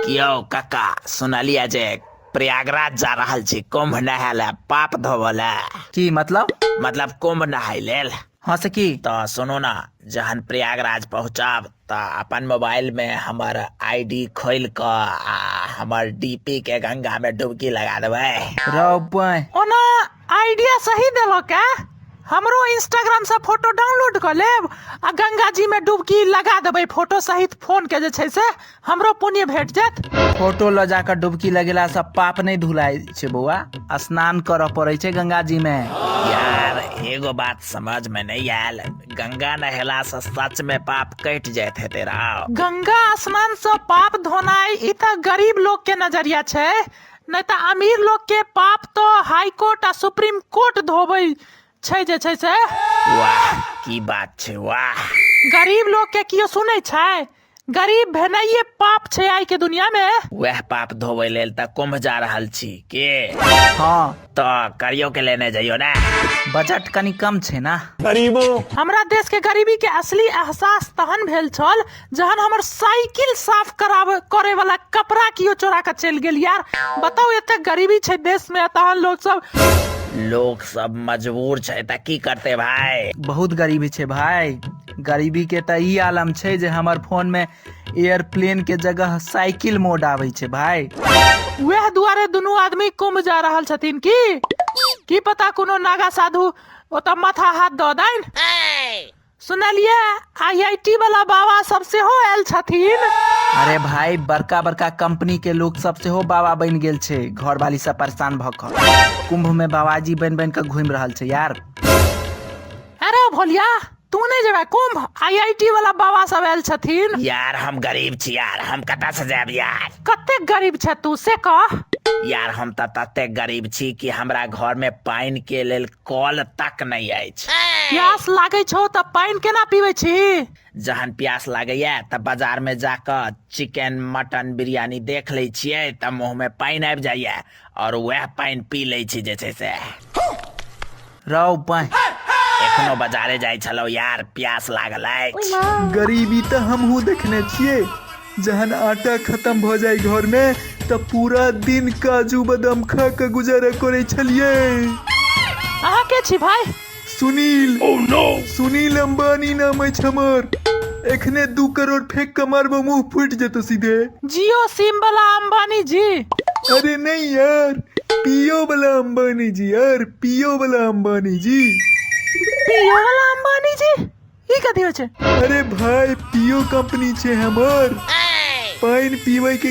कियो काका सुनलिया जे प्रयागराज जा रहल छी कुंभ नहाय ले पाप धोबले। की मतलब कुंभ नहाय लेल। हाँ से की तो सुनो ना, जहन प्रयागराज पहुँचब तो अपन मोबाइल में हमर आईडी खोल क हमर डीपी के गंगा में डुबकी लगा देबै। रौ बय ओना आइडिया सही देलो का। हमरो इंस्टाग्राम से फोटो डाउनलोड कर लेब आ गंगा जी में डुबकी लगा देबै फोटो सहित फोन के जे छै से हमरो पुण्य भेट जात। फोटो ल जाकर डुबकी लगेला से पाप नहीं धुलाय छे बउआ, स्नान करऽ पड़े छे गंगा जी में। यार एगो बात समझ में नहीं आयल, गंगा नहेला से सच में पाप कट जात है तेरा। गंगा स्नान से पाप धोनाई ई त गरीब लोग के नजरिया छै, नहीं त अमीर लोग के पाप तो हाई कोर्ट आ सुप्रीम कोर्ट धोबै छै जे छै से। वाह की बात छे, वाह। गरीब लोग के कियो सुनै छै? गरीब भेनाइये पाप छै आई के दुनिया में। वह पाप धोबै लेल त कुंभ जा रहल छी के। हाँ तो करियो के लेने जाइयो ना। बजट कनी कम छे ना। हमरा देश के गरीबी के असली एहसास तहन भेल छल जहन हमर साइकिल साफ करे वाला कपड़ा कियो चोरा के चल गेल। यार बताओ एते गरीबी छै देश में, तहन लोग सब मजबूर छै त की करते भाई। बहुत गरीबी छे भाई। गरीबी के त ई आलम छे जे हमर फोन में एयरप्लेन के जगह साइकिल मोड आवे छे भाई। वह दुआरे दुनू आदमी कुंभ जा रहल छथिन की पता कोनो नागा साधु ओतऽ माथा हाथ दऽ दैन। सुनलिए आईआईटी वाला बाबा सब से हो आयल छथिन। अरे भाई बड़का बड़का कंपनी के लोग सब से हो बाबा बन गेल छे, घर वाली सब परेशान भकर कुंभ में बाबाजी बन बन के घूम रहल छे यार। अरे भोलिया तू नहीं जेबे कुंभ? आईआईटी वाला बाबा सब आयल छथिन। यार हम गरीब छी यार, हम कता से जाब यार। कते गरीब छे तू से कह। यार हम त तते गरीब छी कि हमरा घर में पानी के लेल कल तक नहीं अछि। प्यास लागे छौ त पानी केना पीवे छी? जहन प्यास लागैया त बाजार में जाकर चिकन मटन बिरयानी देख ले छियै त मुंह में पानी आबि जाइया और वह पानी पी ले छी जे छै से। रौ बय एखनो बाजारे जाय छलौ यार, प्यास लागल अछि। गरीबी तो हमहू देखने छिए, जहन आटा खत्म भ जाए घर में तो पूरा दिन काजू बादाम खा के गुजारा करे छलिए। अहाँ के छी भाई? सुनील। सुनील अंबानी नाम अछि हमर। एखने 2 करोड़ फेंक के मारबो मुंह फूट जेतो सीधे। जियो सिम वाला अंबानी जी? अरे नहीं यार, पियो वाला अंबानी जी यार, पियो वाला अंबानी जी। पियो वाला अंबानी जी ई कथी होय छै? अरे भाई पियो कंपनी छे हमर, पानी पीवे के